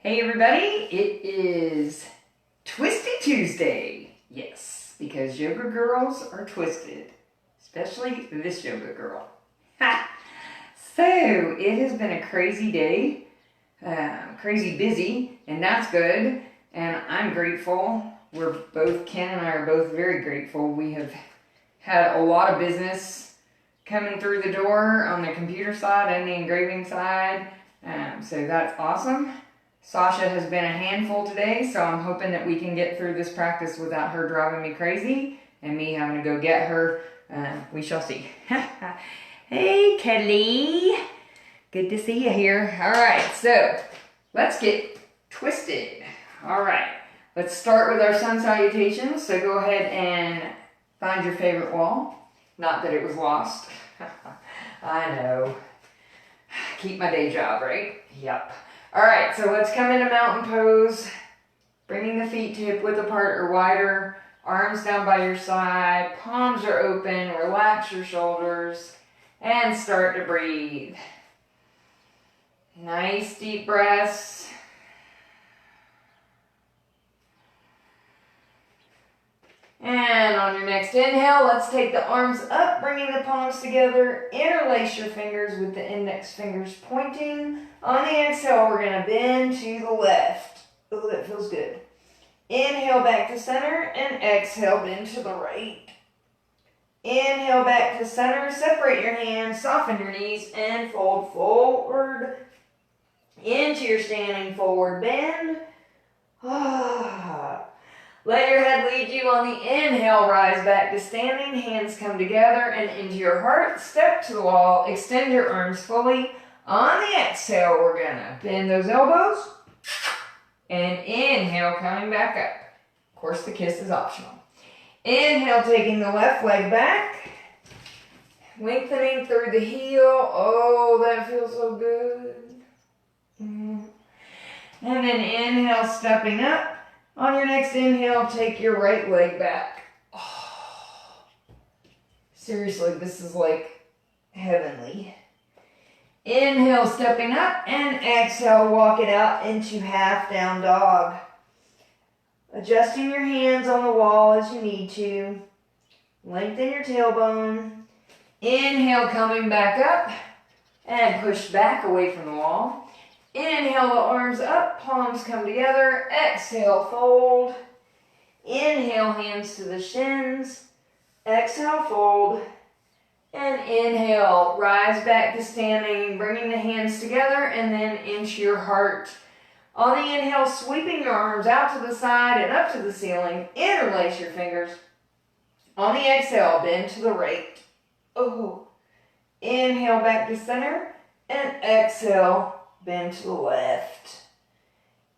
Hey everybody, it is Twisty Tuesday. Yes, because yoga girls are twisted, especially this yoga girl. Ha! So, it has been a crazy day, crazy busy, and that's good, and I'm grateful. Ken and I are both very grateful. We have had a lot of business coming through the door on the computer side and the engraving side, so that's awesome. Sasha has been a handful today, so I'm hoping that we can get through this practice without her driving me crazy and me having to go get her. We shall see. Hey, Kelly. Good to see you here. All right, so let's get twisted. All right, let's start with our sun salutations. So go ahead and find your favorite wall. Not that it was lost. I know. Keep my day job, right? Yep. All right, so let's come into mountain pose, bringing the feet to hip width apart or wider, arms down by your side, palms are open, relax your shoulders, and start to breathe. Nice deep breaths. And on your next inhale, let's take the arms up, bringing the palms together. Interlace your fingers with the index fingers pointing. On the exhale, we're going to bend to the left. Oh, that feels good. Inhale back to center and exhale, bend to the right. Inhale back to center, separate your hands, soften your knees, and fold forward into your standing forward bend. Let your head lead you on the inhale, rise back to standing, hands come together and into your heart, step to the wall, extend your arms fully. On the exhale, we're gonna bend those elbows and inhale, coming back up. Of course, the kiss is optional. Inhale, taking the left leg back, lengthening through the heel. Oh, that feels so good. And then inhale, stepping up. On your next inhale, take your right leg back. Oh, seriously, this is like heavenly. Inhale, stepping up, and exhale, walk it out into half down dog. Adjusting your hands on the wall as you need to. Lengthen your tailbone. Inhale, coming back up, and push back away from the wall. Inhale the arms up, palms come together. Exhale, fold. Inhale, hands to the shins. Exhale, fold. And inhale, rise back to standing, bringing the hands together and then into your heart. On the inhale, sweeping your arms out to the side and up to the ceiling. Interlace your fingers. On the exhale, bend to the right. Oh. Inhale back to center and exhale, bend to the left.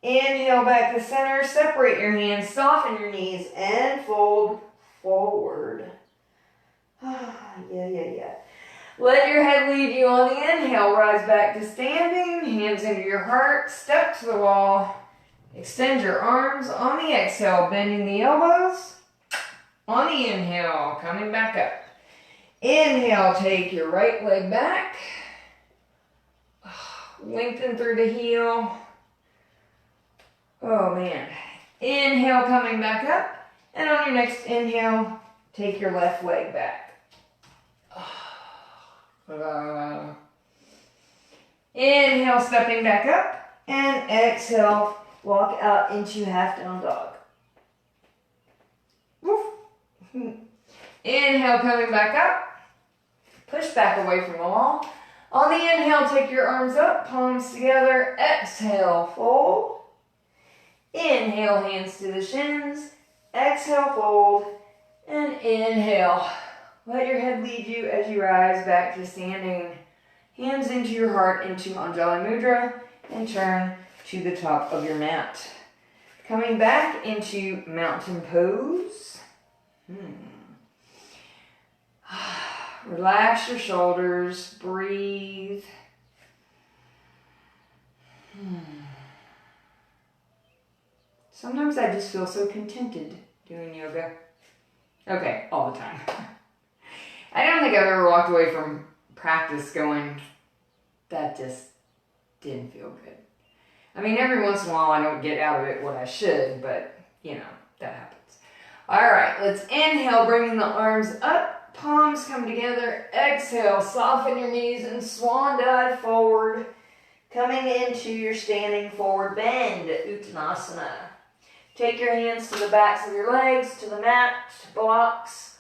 Inhale back to center, separate your hands, soften your knees, and fold forward. Yeah. Let your head lead you on the inhale, rise back to standing, hands into your heart, step to the wall, extend your arms. On the exhale, bending the elbows. On the inhale, coming back up. Inhale, take your right leg back. Lengthen through the heel. Oh man. Inhale, coming back up. And on your next inhale, take your left leg back. Inhale, stepping back up. And exhale, walk out into half down dog. Woof. Inhale, coming back up. Push back away from the wall. On the inhale, take your arms up, palms together. Exhale, fold. Inhale, hands to the shins. Exhale, fold. And inhale. Let your head lead you as you rise back to standing. Hands into your heart, into Anjali Mudra, and turn to the top of your mat. Coming back into mountain pose. Relax your shoulders, breathe. Sometimes I just feel so contented doing yoga. Okay, all the time. I don't think I've ever walked away from practice going, that just didn't feel good. I mean, every once in a while I don't get out of it what I should, but you know, that happens. All right, let's inhale, bringing the arms up, palms come together. Exhale, soften your knees and swan dive forward. Coming into your standing forward bend, Uttanasana. Take your hands to the backs of your legs, to the mat, blocks,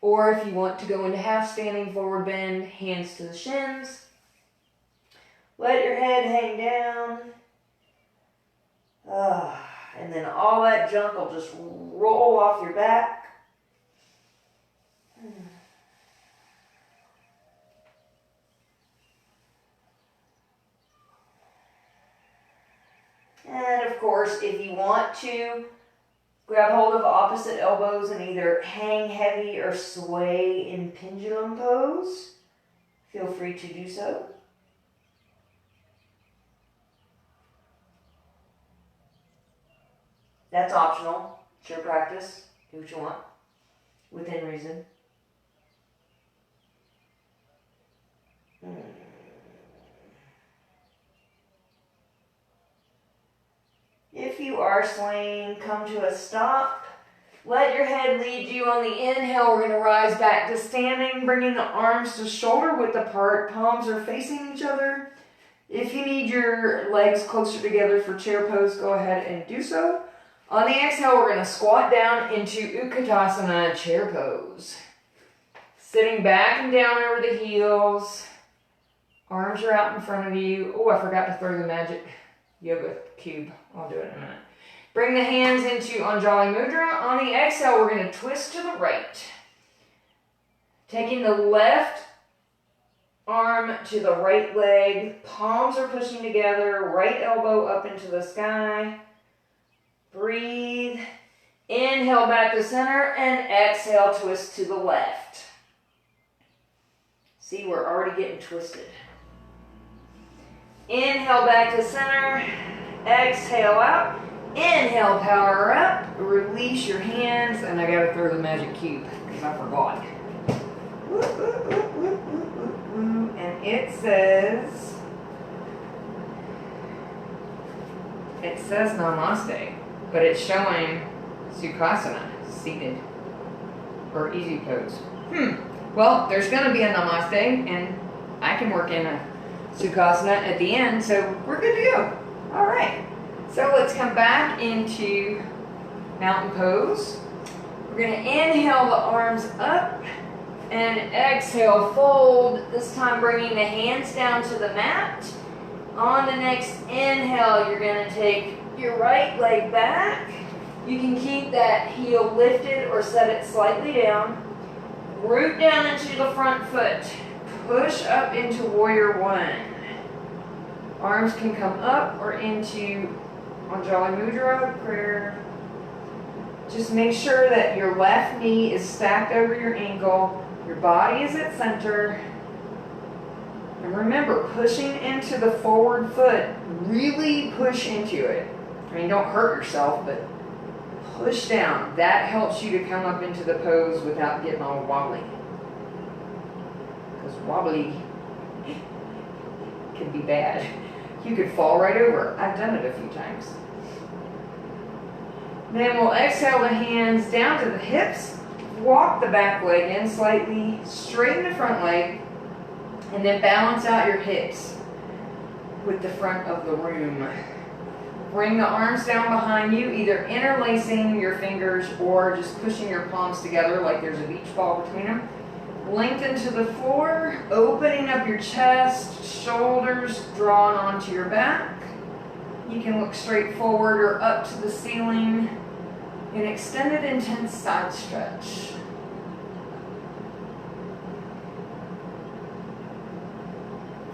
or if you want to go into half standing forward bend, hands to the shins. Let your head hang down. And then all that junk will just roll off your back. And of course, if you want to, grab hold of opposite elbows and either hang heavy or sway in pendulum pose. Feel free to do so. That's optional. It's your practice. Do what you want. Within reason. If you are swaying, come to a stop. Let your head lead you on the inhale. We're going to rise back to standing, bringing the arms to shoulder width apart. Palms are facing each other. If you need your legs closer together for chair pose, go ahead and do so. On the exhale, we're going to squat down into Utkatasana, chair pose. Sitting back and down over the heels. Arms are out in front of you. Oh, I forgot to throw the magic yoga cube. I'll do it in a minute. Bring the hands into Anjali Mudra. On the exhale, we're going to twist to the right. Taking the left arm to the right leg. Palms are pushing together. Right elbow up into the sky. Breathe. Inhale back to center and exhale, twist to the left. See, we're already getting twisted. Inhale back to center. Exhale out. Inhale, power up. Release your hands. And I gotta throw the magic cube because I forgot. And it says Namaste. But it's showing Sukhasana, seated, or easy pose. Well, there's going to be a Namaste, and I can work in a Sukhasana at the end, so we're good to go. All right. So let's come back into mountain pose. We're going to inhale the arms up, and exhale, fold. This time bringing the hands down to the mat. On the next inhale, you're going to take your right leg back. You can keep that heel lifted or set it slightly down. Root down into the front foot. Push up into warrior one. Arms can come up or into Anjali Mudra, prayer. Just make sure that your left knee is stacked over your ankle. Your body is at center. And remember, pushing into the forward foot, really push into it. I mean, don't hurt yourself, but push down. That helps you to come up into the pose without getting all wobbly. Because wobbly can be bad. You could fall right over. I've done it a few times. Then we'll exhale the hands down to the hips. Walk the back leg in slightly. Straighten the front leg. And then balance out your hips with the front of the room. Bring the arms down behind you, either interlacing your fingers or just pushing your palms together like there's a beach ball between them. Lengthen to the floor, opening up your chest, shoulders drawn onto your back. You can look straight forward or up to the ceiling. An extended, intense side stretch.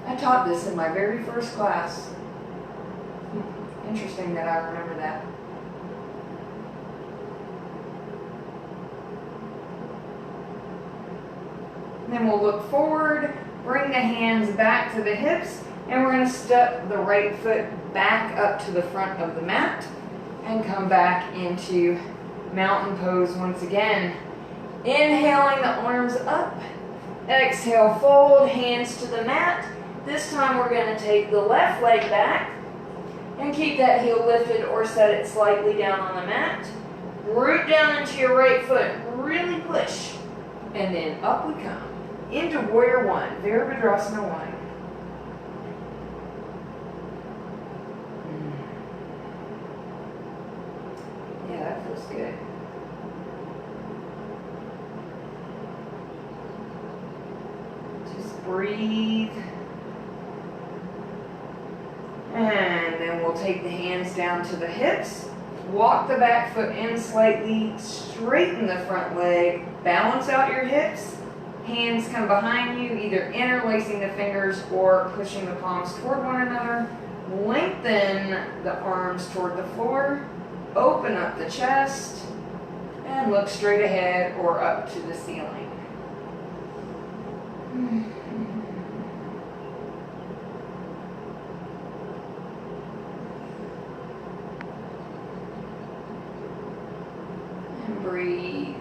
I taught this in my very first class. Interesting that I remember that. And then we'll look forward, bring the hands back to the hips, and we're going to step the right foot back up to the front of the mat and come back into mountain pose once again. Inhaling the arms up, exhale, fold, hands to the mat. This time we're going to take the left leg back, And keep that heel lifted or set it slightly down on the mat. Root down into your right foot, really push. And then up we come, into Warrior One, Virabhadrasana 1. Yeah, that feels good. Just breathe. And then we'll take the hands down to the hips. Walk the back foot in slightly, straighten the front leg, balance out your hips. Hands come behind you, either interlacing the fingers or pushing the palms toward one another. Lengthen the arms toward the floor. Open up the chest and look straight ahead or up to the ceiling. And breathe.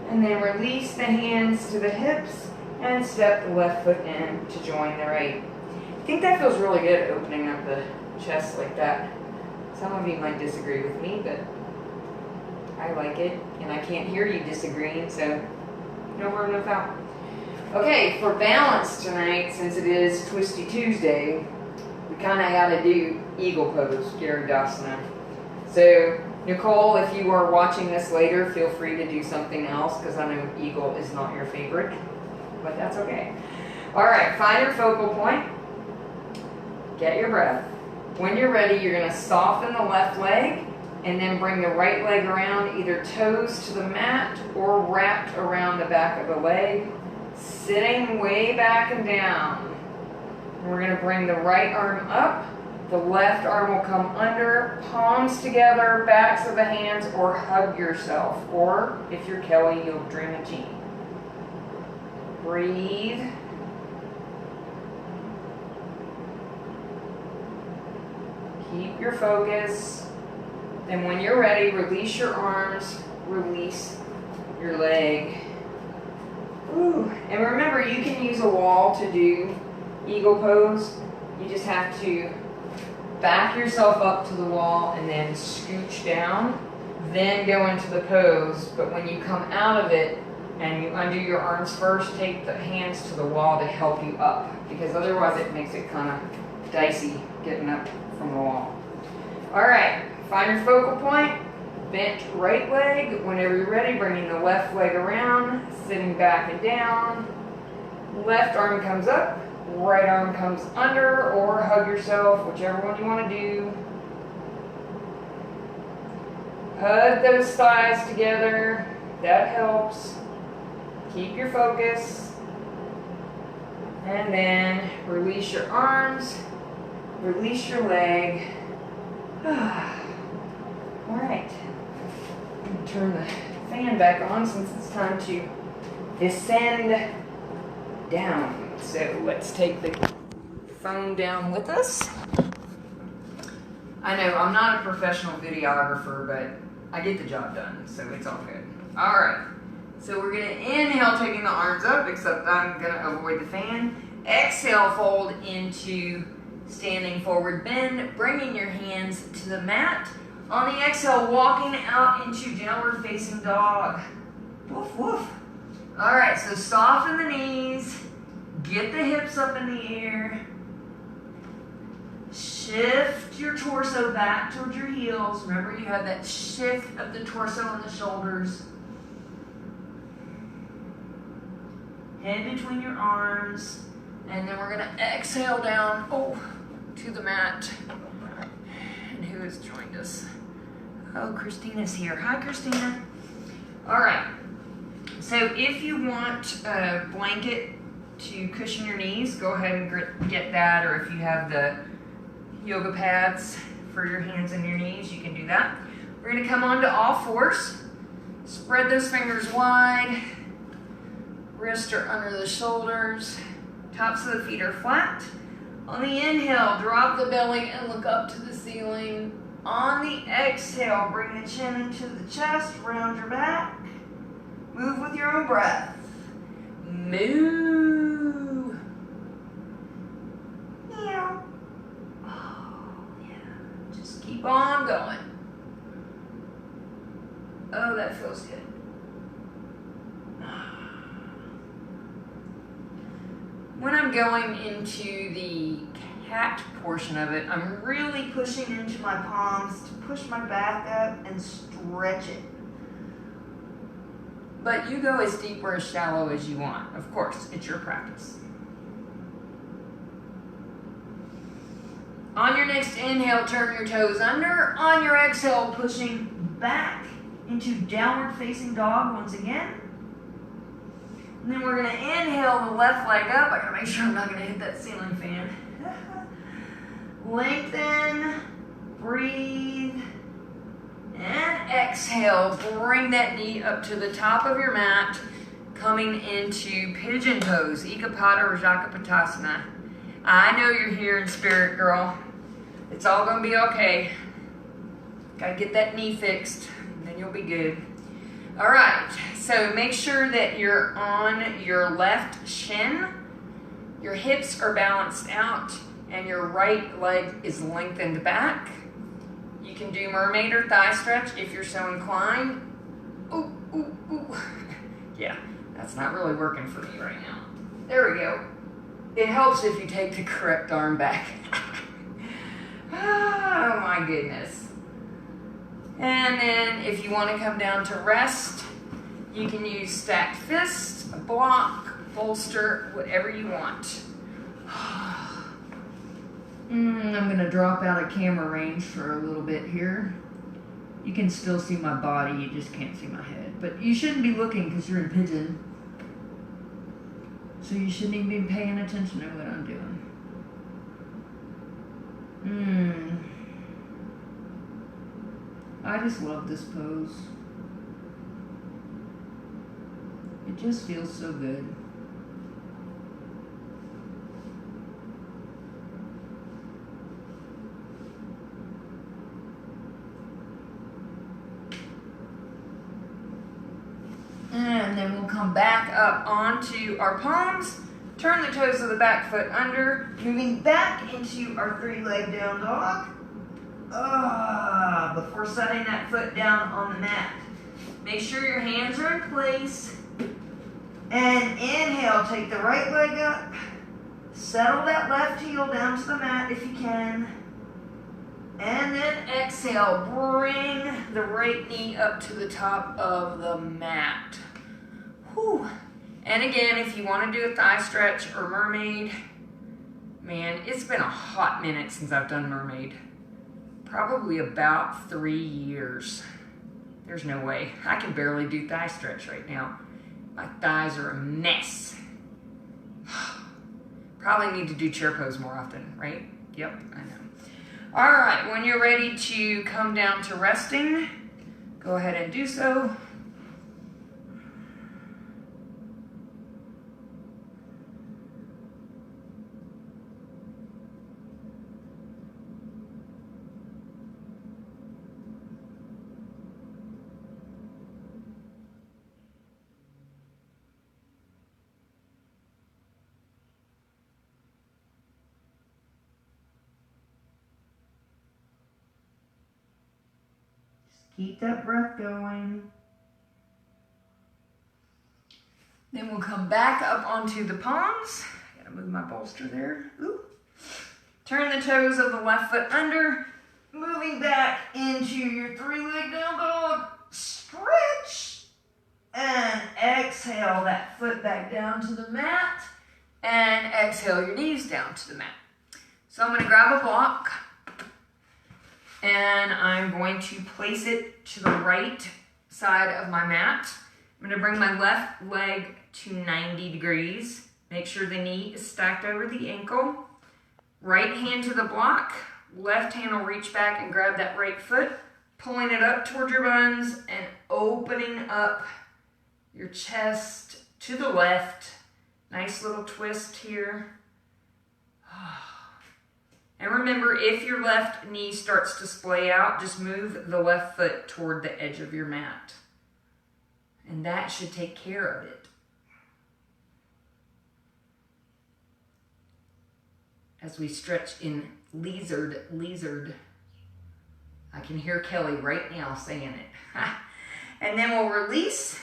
And then release the hands to the hips and step the left foot in to join the right. I think that feels really good, opening up the chest like that. Some of you might disagree with me, but I like it, and I can't hear you disagreeing, so no harm, no foul. Okay, for balance tonight, since it is Twisty Tuesday, we kind of got to do eagle pose, Virabhadrasana. So, Nicole, if you are watching this later, feel free to do something else, because I know eagle is not your favorite, but that's okay. All right, find your focal point. Get your breath. When you're ready, you're going to soften the left leg and then bring the right leg around, either toes to the mat or wrapped around the back of the leg, sitting way back and down. And we're going to bring the right arm up. The left arm will come under, palms together, backs of the hands, or hug yourself. Or if you're Kelly, you'll dream a genie. Breathe. Keep your focus. Then when you're ready, release your arms, release your leg. Ooh. And remember, you can use a wall to do eagle pose. You just have to back yourself up to the wall and then scooch down, then go into the pose. But when you come out of it and you undo your arms first, take the hands to the wall to help you up, because otherwise it makes it kind of dicey getting up from the wall. All right, find your focal point, bent right leg. Whenever you're ready, bringing the left leg around, sitting back and down. Left arm comes up, right arm comes under, or hug yourself, whichever one you want to do. Hug those thighs together, that helps. Keep your focus. And then release your arms, release your leg. All right, turn the fan back on since it's time to descend down. So let's take the phone down with us. I know I'm not a professional videographer, but I get the job done, so it's all good. All right, so we're gonna inhale, taking the arms up, except I'm gonna avoid the fan. Exhale, fold into standing forward bend, bringing your hands to the mat. On the exhale, walking out into downward facing dog. Woof, woof. All right, so soften the knees, get the hips up in the air. Shift your torso back towards your heels. Remember, you have that shift of the torso and the shoulders. Head between your arms. And then we're gonna exhale down to the mat. And who has joined us? Oh, Christina's here. Hi, Christina. All right. So if you want a blanket to cushion your knees, go ahead and get that. Or if you have the yoga pads for your hands and your knees, you can do that. We're gonna come onto all fours. Spread those fingers wide. Wrists are under the shoulders. Tops of the feet are flat. On the inhale, drop the belly and look up to the ceiling. On the exhale, bring the chin into the chest, round your back. Move with your own breath. Moo. Meow. keep on going. Oh, that feels good. When I'm going into the cat portion of it, I'm really pushing into my palms to push my back up and stretch it. But you go as deep or as shallow as you want. Of course, it's your practice. On your next inhale, turn your toes under. On your exhale, pushing back into downward facing dog once again. And then we're gonna inhale the left leg up. I gotta make sure I'm not gonna hit that ceiling fan. Lengthen, breathe, and exhale. Bring that knee up to the top of your mat, coming into pigeon pose, Ekapada or Jakapatasana. I know you're here in spirit, girl. It's all gonna be okay. Gotta get that knee fixed, and then you'll be good. All right, so make sure that you're on your left shin, your hips are balanced out, and your right leg is lengthened back. You can do mermaid or thigh stretch if you're so inclined. Ooh, ooh, ooh. Yeah, that's not really working for me right now. There we go. It helps if you take the correct arm back. Oh my goodness. And then if you want to come down to rest, you can use stacked fists, a block, bolster, whatever you want. I'm going to drop out of camera range for a little bit here. You can still see my body, you just can't see my head. But you shouldn't be looking because you're in pigeon. So you shouldn't even be paying attention to what I'm doing. I just love this pose. It just feels so good. And then we'll come back up onto our palms, turn the toes of the back foot under, moving back into our three-leg down dog. Before setting that foot down on the mat. Make sure your hands are in place. And inhale, take the right leg up. Settle that left heel down to the mat if you can. And then exhale, bring the right knee up to the top of the mat. Whew. And again, if you want to do a thigh stretch or mermaid, man, it's been a hot minute since I've done mermaid. Probably about 3 years. There's no way. I can barely do thigh stretch right now. My thighs are a mess. Probably need to do chair pose more often, right? Yep, I know. All right, when you're ready to come down to resting, go ahead and do so. Keep that breath going. Then we'll come back up onto the palms. Gotta move my bolster there. Ooh. Turn the toes of the left foot under, moving back into your three-leg down dog. Stretch. And exhale that foot back down to the mat. And exhale your knees down to the mat. So I'm gonna grab a block. And I'm going to place it to the right side of my mat. I'm going to bring my left leg to 90 degrees. Make sure the knee is stacked over the ankle. Right hand to the block. Left hand will reach back and grab that right foot, pulling it up toward your buns and opening up your chest to the left. Nice little twist here. And remember, if your left knee starts to splay out, just move the left foot toward the edge of your mat. And that should take care of it. As we stretch in lizard. I can hear Kelly right now saying it. And then we'll release.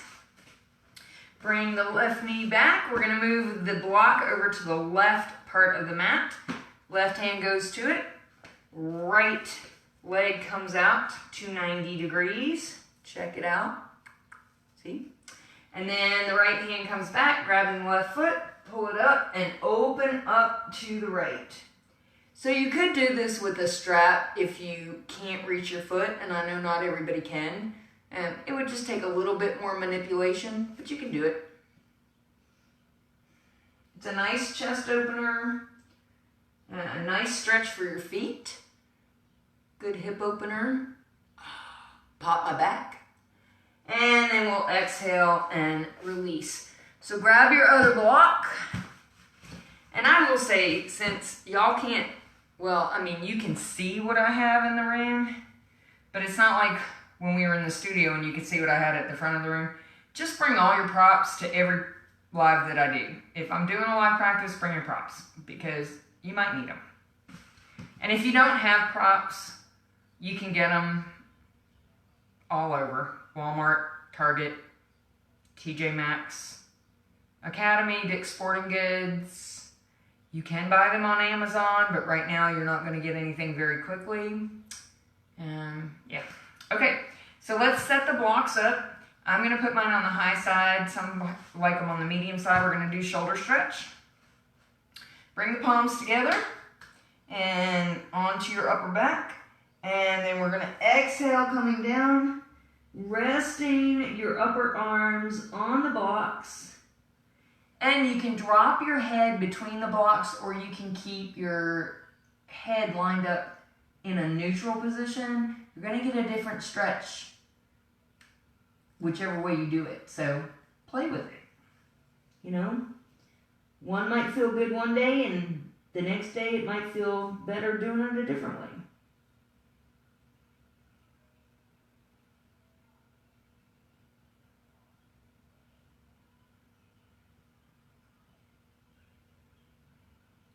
Bring the left knee back. We're going to move the block over to the left part of the mat. Left hand goes to it. Right leg comes out to 90 degrees. Check it out. See? And then the right hand comes back, grabbing the left foot, pull it up, and open up to the right. So you could do this with a strap if you can't reach your foot, and I know not everybody can. It would just take a little bit more manipulation, but you can do it. It's a nice chest opener, a nice stretch for your feet, good hip opener, pop my back, and then we'll exhale and release. So grab your other block, and I will say, since y'all can't, well, I mean, you can see what I have in the room, but it's not like when we were in the studio and you could see what I had at the front of the room. Just bring all your props to every live that I do. If I'm doing a live practice, bring your props because you might need them. And if you don't have props, you can get them all over. Walmart, Target, TJ Maxx, Academy, Dick's Sporting Goods. You can buy them on Amazon, but right now you're not going to get anything very quickly. Yeah. Okay, so let's set the blocks up. I'm going to put mine on the high side. Some like them on the medium side. We're going to do shoulder stretch. Bring the palms together and onto your upper back. And then we're going to exhale coming down, resting your upper arms on the blocks. And you can drop your head between the blocks, or you can keep your head lined up in a neutral position. You're going to get a different stretch whichever way you do it. So play with it. You know, one might feel good one day and the next day it might feel better doing it a different way.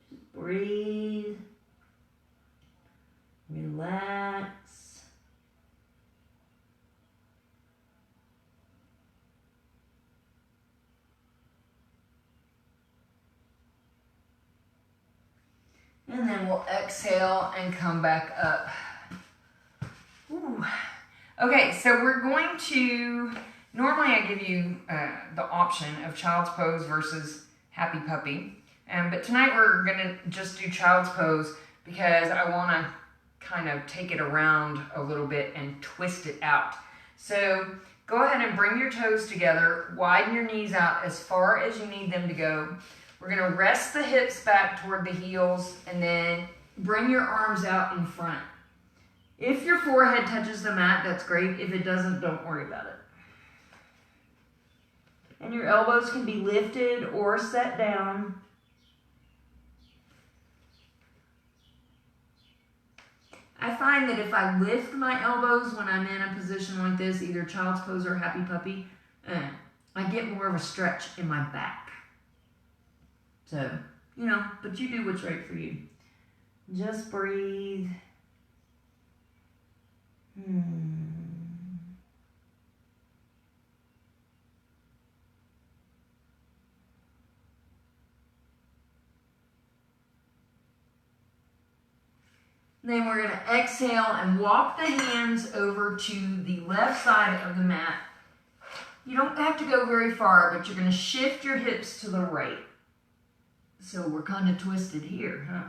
Just breathe. Relax. And then we'll exhale and come back up. Ooh. Okay, so we're going to, normally I give you the option of child's pose versus happy puppy. But tonight we're gonna just do child's pose because I wanna kind of take it around a little bit and twist it out. So go ahead and bring your toes together, widen your knees out as far as you need them to go. We're gonna rest the hips back toward the heels and then bring your arms out in front. If your forehead touches the mat, that's great. If it doesn't, don't worry about it. And your elbows can be lifted or set down. I find that if I lift my elbows when I'm in a position like this, either child's pose or happy puppy, I get more of a stretch in my back. So, you know, but you do what's right for you. Just breathe. Then we're going to exhale and walk the hands over to the left side of the mat. You don't have to go very far, but you're going to shift your hips to the right. So we're kind of twisted here, huh?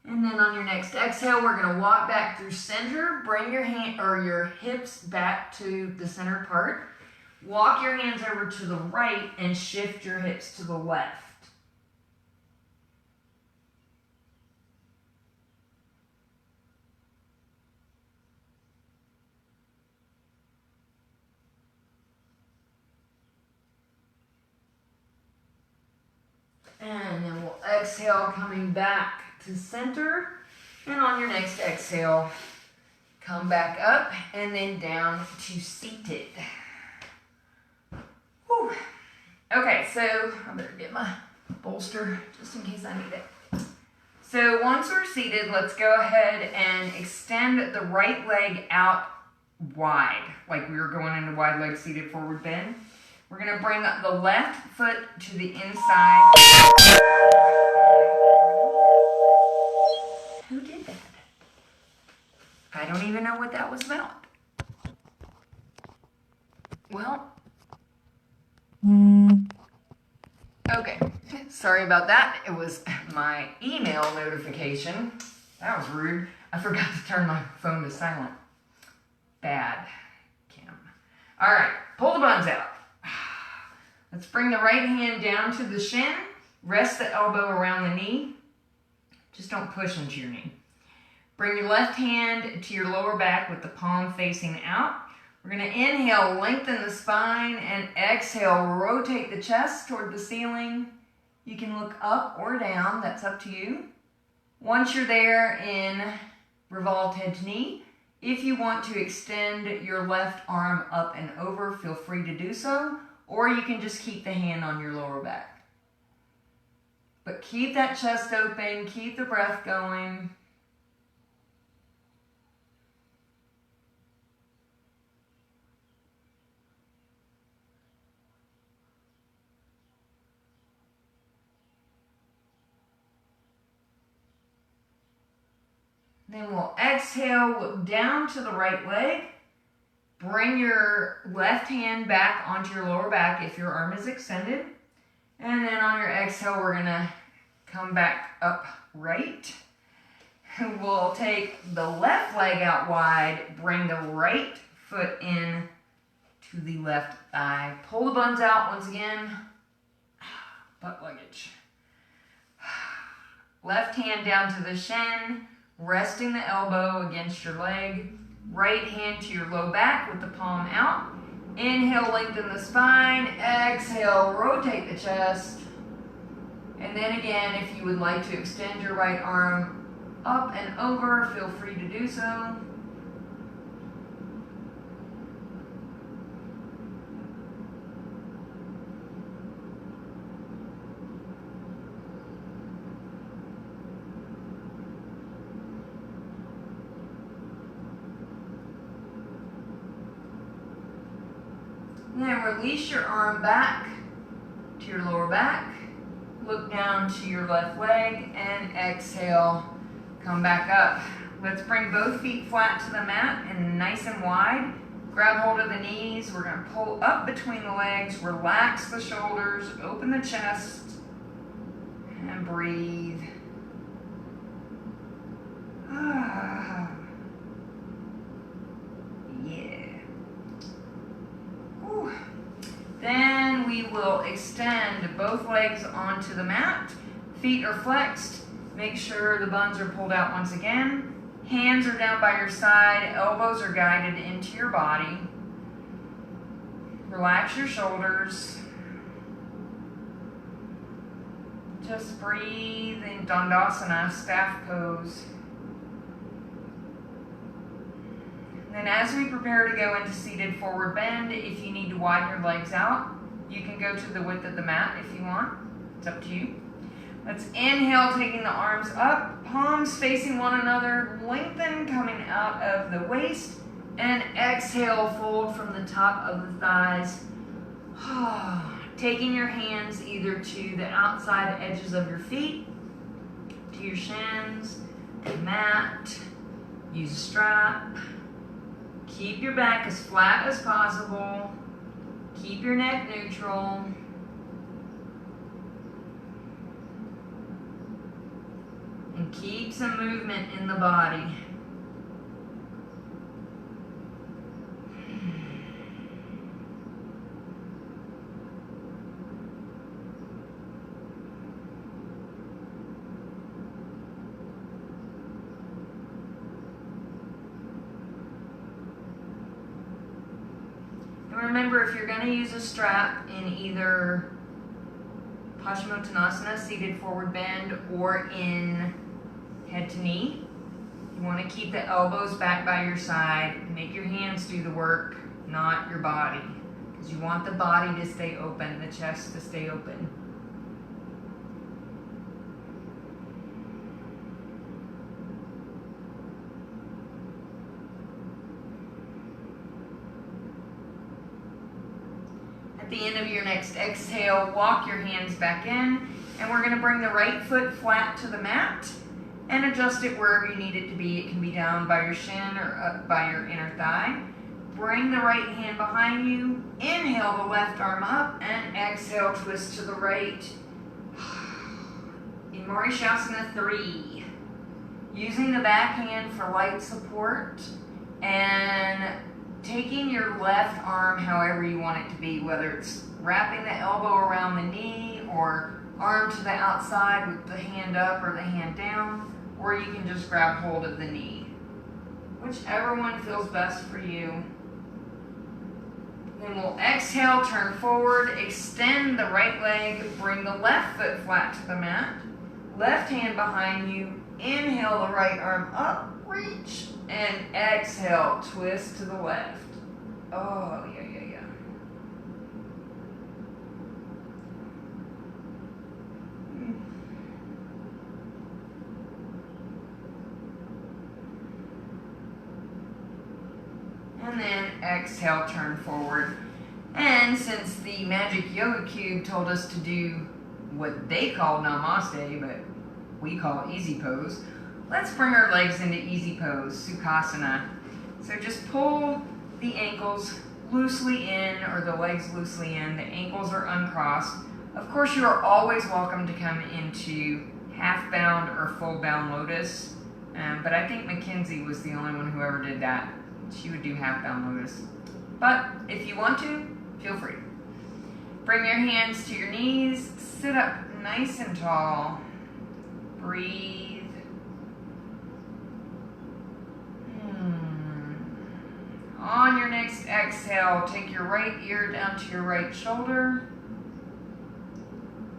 And then on your next exhale, we're going to walk back through center. Bring your hand or your hips back to the center part. Walk your hands over to the right and shift your hips to the left. And then we'll exhale, coming back to center. And on your next exhale, come back up and then down to seated. Whew. Okay, so I better get my bolster just in case I need it. So once we're seated, let's go ahead and extend the right leg out wide, like we were going into wide leg seated forward bend. We're gonna bring the left foot to the inside. Who did that? I don't even know what that was about. Well, okay, sorry about that. It was my email notification. That was rude. I forgot to turn my phone to silent. Bad, Kim. All right, pull the buns out. Let's bring the right hand down to the shin. Rest the elbow around the knee. Just don't push into your knee. Bring your left hand to your lower back with the palm facing out. We're gonna inhale, lengthen the spine, and exhale, rotate the chest toward the ceiling. You can look up or down, that's up to you. Once you're there in revolved head to knee, if you want to extend your left arm up and over, feel free to do so, or you can just keep the hand on your lower back. But keep that chest open, keep the breath going. Then we'll exhale, look down to the right leg. Bring your left hand back onto your lower back if your arm is extended. And then on your exhale, we're gonna come back up right. We'll take the left leg out wide, bring the right foot in to the left thigh. Pull the buns out once again. Butt luggage. Left hand down to the shin. Resting the elbow against your leg. Right hand to your low back with the palm out. Inhale, lengthen the spine. Exhale, rotate the chest. And then again, if you would like to extend your right arm up and over, feel free to do so. Then release your arm back to your lower back. Look down to your left leg and exhale. Come back up. Let's bring both feet flat to the mat and nice and wide. Grab hold of the knees. We're going to pull up between the legs. Relax the shoulders. Open the chest. And breathe. Ah. Yeah. Whew. Then we will extend both legs onto the mat. Feet are flexed. Make sure the buns are pulled out once again. Hands are down by your side. Elbows are guided into your body. Relax your shoulders. Just breathe in Dandasana, staff pose. Then as we prepare to go into seated forward bend, if you need to widen your legs out, you can go to the width of the mat if you want. It's up to you. Let's inhale, taking the arms up, palms facing one another, lengthen coming out of the waist, and exhale, fold from the top of the thighs. Taking your hands either to the outside edges of your feet, to your shins, the mat, use a strap. Keep your back as flat as possible. Keep your neck neutral. And keep some movement in the body. Remember, if you're going to use a strap in either Paschimottanasana, seated forward bend, or in head to knee, you want to keep the elbows back by your side. Make your hands do the work, not your body. because you want the body to stay open, the chest to stay open. At the end of your next exhale, walk your hands back in, and we're going to bring the right foot flat to the mat and adjust it wherever you need it to be. It can be down by your shin or up by your inner thigh. Bring the right hand behind you, inhale the left arm up, and exhale, twist to the right. In Marishasana 3, using the back hand for light support and taking your left arm however you want it to be, whether it's wrapping the elbow around the knee or arm to the outside with the hand up or the hand down, or you can just grab hold of the knee. Whichever one feels best for you. Then we'll exhale, turn forward, extend the right leg, bring the left foot flat to the mat, left hand behind you, inhale the right arm up, reach, and exhale, twist to the left. Oh, yeah. And then exhale, turn forward. And since the Magic Yoga Cube told us to do what they call Namaste, but we call Easy Pose, let's bring our legs into Easy Pose, Sukhasana. So just pull the ankles loosely in, or the legs loosely in. The ankles are uncrossed. Of course, you are always welcome to come into half bound or full bound lotus, but I think Mackenzie was the only one who ever did that. She would do half bound lotus. But if you want to, feel free. Bring your hands to your knees, sit up nice and tall. Breathe. On your next exhale, take your right ear down to your right shoulder.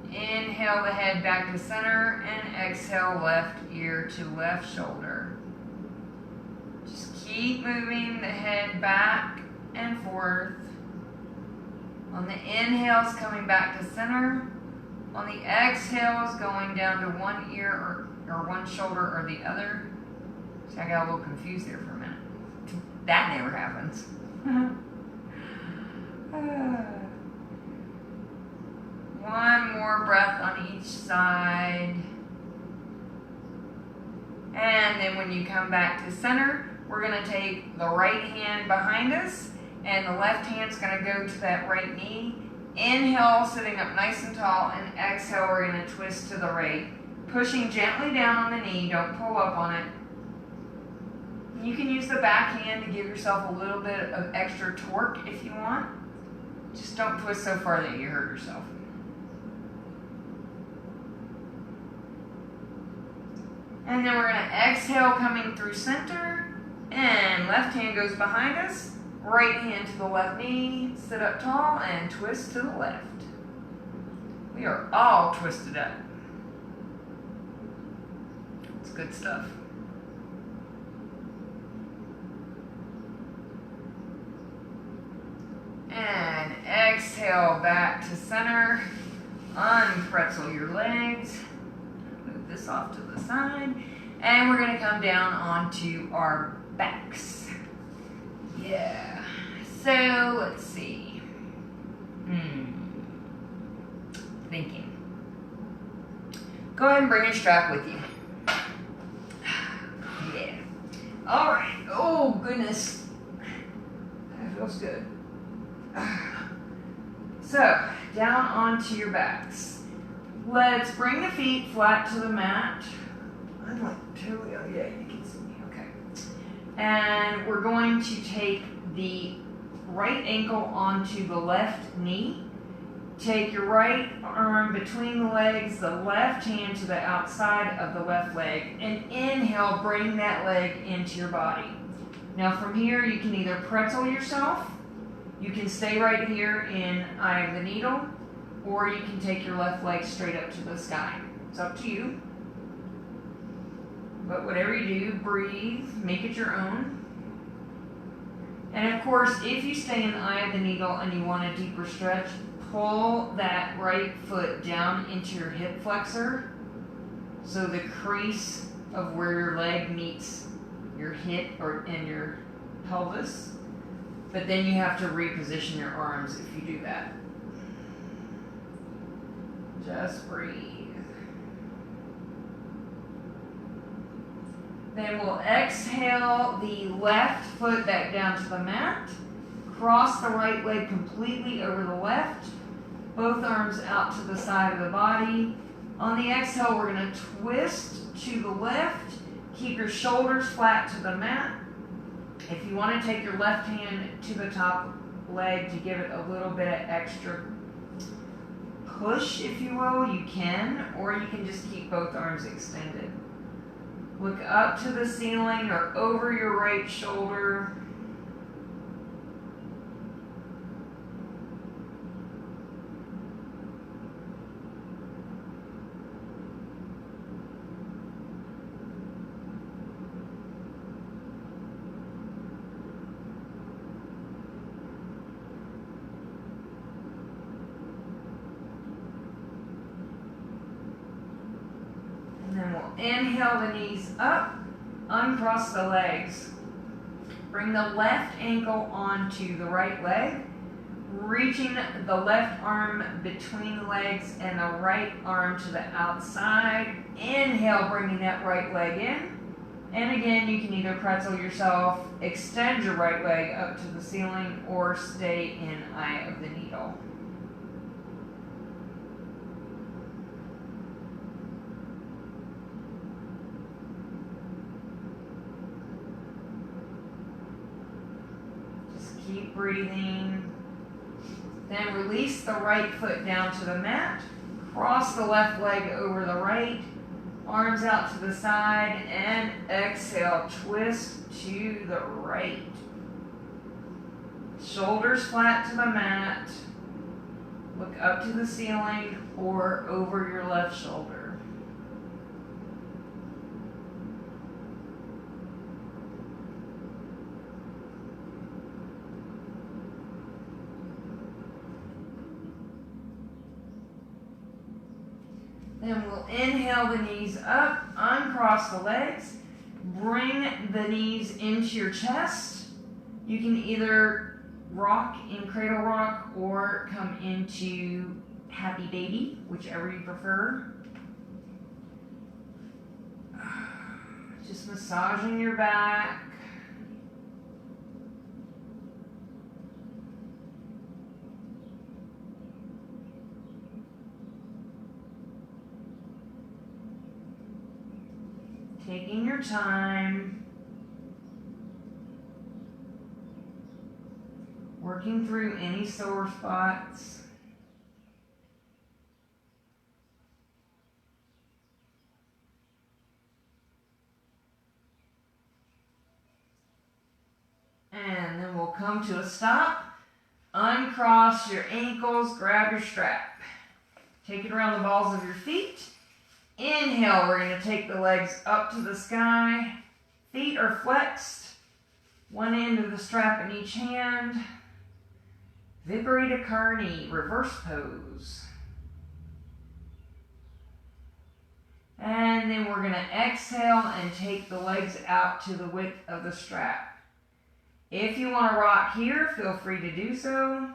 Inhale the head back to center, and exhale left ear to left shoulder. Just keep moving the head back and forth. On the inhales, coming back to center. On the exhales, going down to one ear or one shoulder or the other. See, I got a little confused there for a minute. That never happens. One more breath on each side. And then when you come back to center, we're going to take the right hand behind us, and the left hand's going to go to that right knee. Inhale, sitting up nice and tall, and exhale, we're going to twist to the right. Pushing gently down on the knee, don't pull up on it. You can use the back hand to give yourself a little bit of extra torque if you want. Just don't twist so far that you hurt yourself. And then we're going to exhale, coming through center, and left hand goes behind us, right hand to the left knee, sit up tall, and twist to the left. We are all twisted up. It's good stuff. And exhale back to center. Unpretzel your legs. Move this off to the side. And we're going to come down onto our backs. Yeah. So, let's see. Thinking. Go ahead and bring your strap with you. Yeah. All right. Oh, goodness. That feels good. So, down onto your backs. Let's bring the feet flat to the mat. I'm like totally, oh yeah, you can see me, okay. And we're going to take the right ankle onto the left knee. Take your right arm between the legs, the left hand to the outside of the left leg, and inhale, bring that leg into your body. Now from here, you can either pretzel yourself, you can stay right here in eye of the needle, or you can take your left leg straight up to the sky. It's up to you. But whatever you do, breathe, make it your own. And of course, if you stay in the eye of the needle and you want a deeper stretch, pull that right foot down into your hip flexor, so the crease of where your leg meets your hip and your pelvis. But then you have to reposition your arms if you do that. Just breathe. Then we'll exhale the left foot back down to the mat. Cross the right leg completely over the left. Both arms out to the side of the body. On the exhale, we're going to twist to the left. Keep your shoulders flat to the mat. If you want to take your left hand to the top leg to give it a little bit of extra push, if you will, you can, or you can just keep both arms extended. Look up to the ceiling or over your right shoulder. Inhale the knees up, uncross the legs. Bring the left ankle onto the right leg, reaching the left arm between the legs and the right arm to the outside. Inhale, bringing that right leg in. And again, you can either pretzel yourself, extend your right leg up to the ceiling, or stay in eye of the needle. Keep breathing. Then release the right foot down to the mat. Cross the left leg over the right. Arms out to the side. And exhale, twist to the right. Shoulders flat to the mat. Look up to the ceiling or over your left shoulder. Then we'll inhale the knees up, uncross the legs, bring the knees into your chest. You can either rock in cradle rock or come into happy baby, whichever you prefer. Just massaging your back. Taking your time, working through any sore spots. And then we'll come to a stop. Uncross your ankles, grab your strap. Take it around the balls of your feet. Inhale, we're going to take the legs up to the sky. Feet are flexed. One end of the strap in each hand. Viparita Karni, reverse pose. And then we're going to exhale and take the legs out to the width of the strap. If you want to rock here, feel free to do so.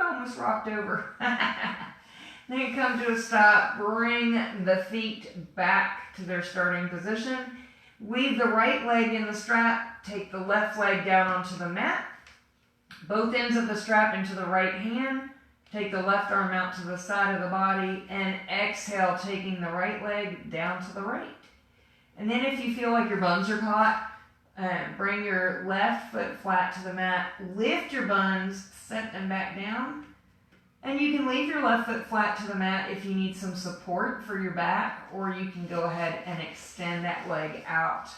Almost rocked over. Then come to a stop. Bring the feet back to their starting position. Leave the right leg in the strap. Take the left leg down onto the mat. Both ends of the strap into the right hand. Take the left arm out to the side of the body. And exhale, taking the right leg down to the right. And then if you feel like your buns are caught, bring your left foot flat to the mat. Lift your buns. Set them back down. And you can leave your left foot flat to the mat if you need some support for your back, or you can go ahead and extend that leg out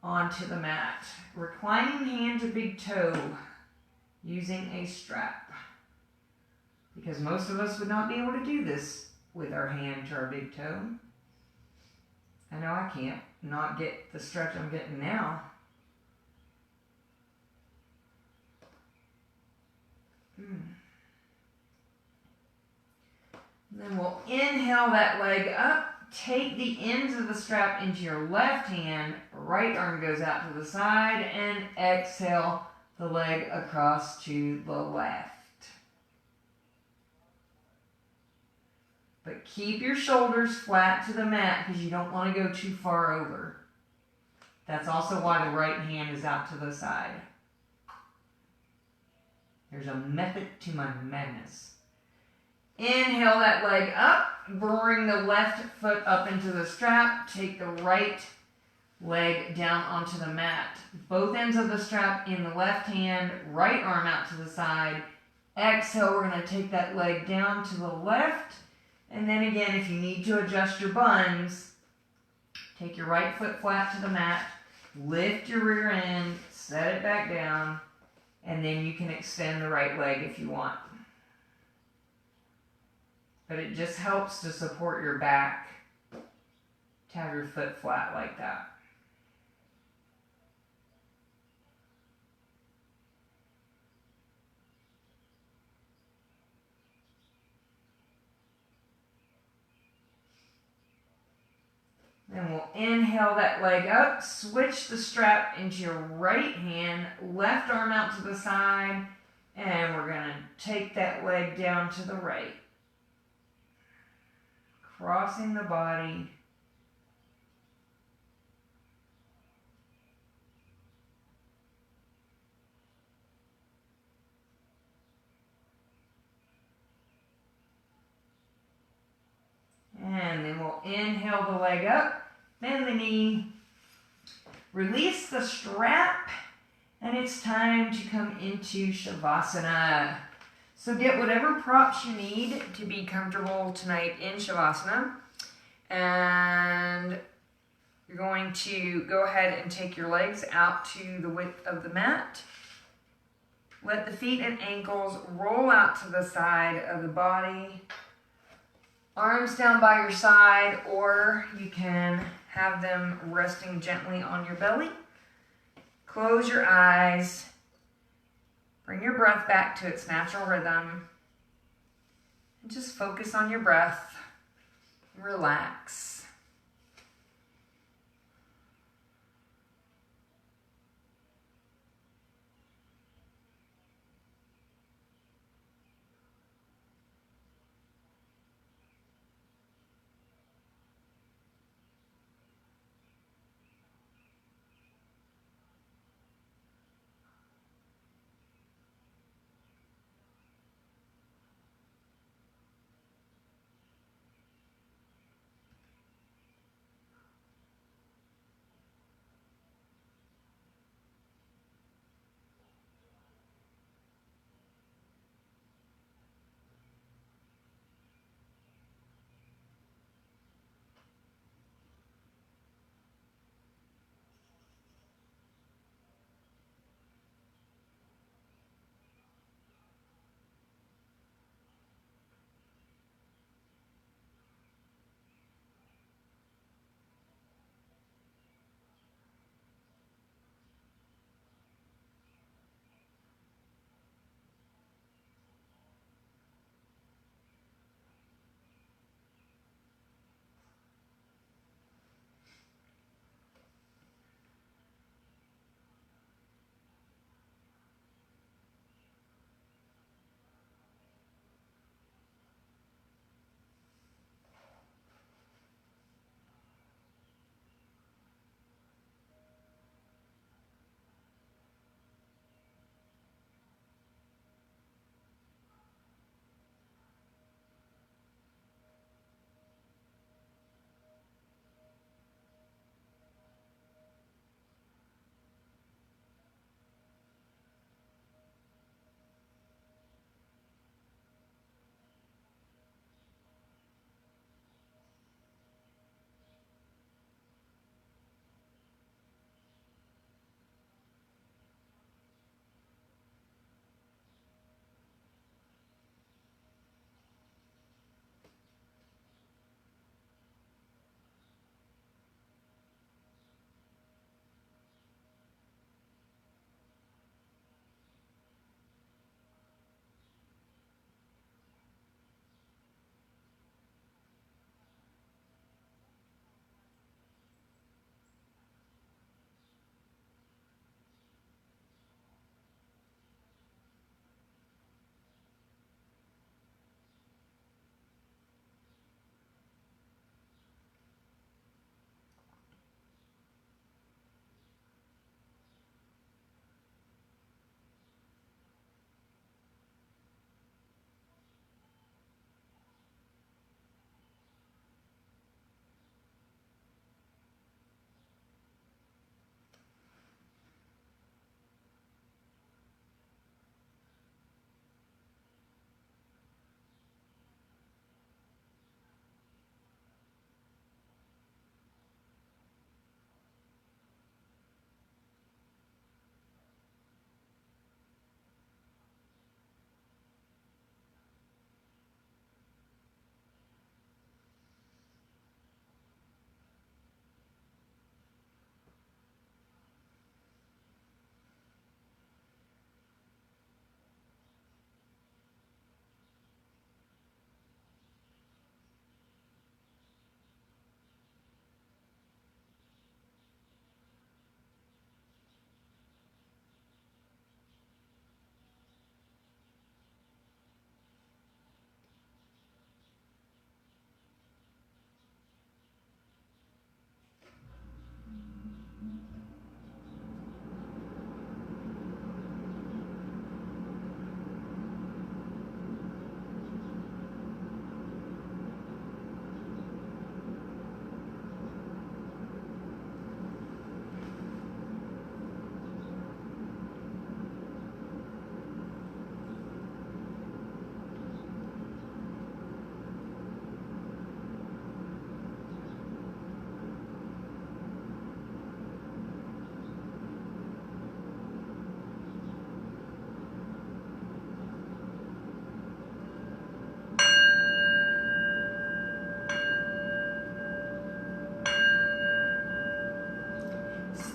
onto the mat. Reclining hand to big toe. using a strap. Because most of us would not be able to do this with our hand to our big toe. I know I can't not get the stretch I'm getting now. Then we'll inhale that leg up. Take the ends of the strap into your left hand. Right arm goes out to the side. And exhale the leg across to the left. But keep your shoulders flat to the mat because you don't want to go too far over. That's also why the right hand is out to the side. There's a method to my madness. Inhale that leg up. Bring the left foot up into the strap. Take the right leg down onto the mat. Both ends of the strap in the left hand. Right arm out to the side. Exhale, we're going to take that leg down to the left. And then again, if you need to adjust your buns, take your right foot flat to the mat. Lift your rear end. Set it back down. And then you can extend the right leg if you want. But it just helps to support your back to have your foot flat like that. Then we'll inhale that leg up, switch the strap into your right hand, left arm out to the side, and we're going to take that leg down to the right. Crossing the body. And then we'll inhale the leg up, bend the knee, release the strap, and it's time to come into Shavasana. So get whatever props you need to be comfortable tonight in Shavasana. And you're going to go ahead and take your legs out to the width of the mat. Let the feet and ankles roll out to the side of the body. Arms down by your side, or you can have them resting gently on your belly. Close your eyes. Bring your breath back to its natural rhythm. And just focus on your breath. Relax.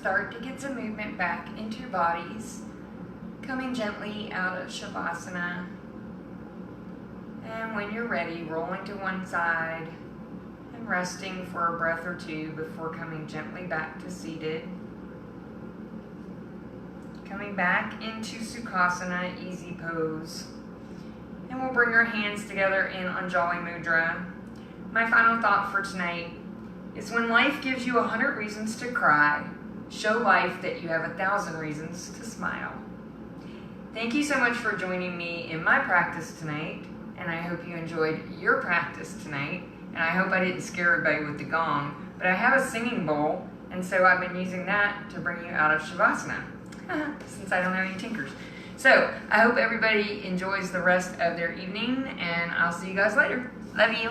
start to get some movement back into your bodies, coming gently out of Shavasana. And when you're ready, rolling to one side and resting for a breath or two before coming gently back to seated. Coming back into Sukhasana, easy pose. And we'll bring our hands together in Anjali Mudra. My final thought for tonight is when life gives you 100 reasons to cry, show life that you have 1,000 reasons to smile. Thank you so much for joining me in my practice tonight, and I hope you enjoyed your practice tonight, and I hope I didn't scare everybody with the gong, but I have a singing bowl, and so I've been using that to bring you out of Shavasana, since I don't have any tinkers. So, I hope everybody enjoys the rest of their evening, and I'll see you guys later. Love you.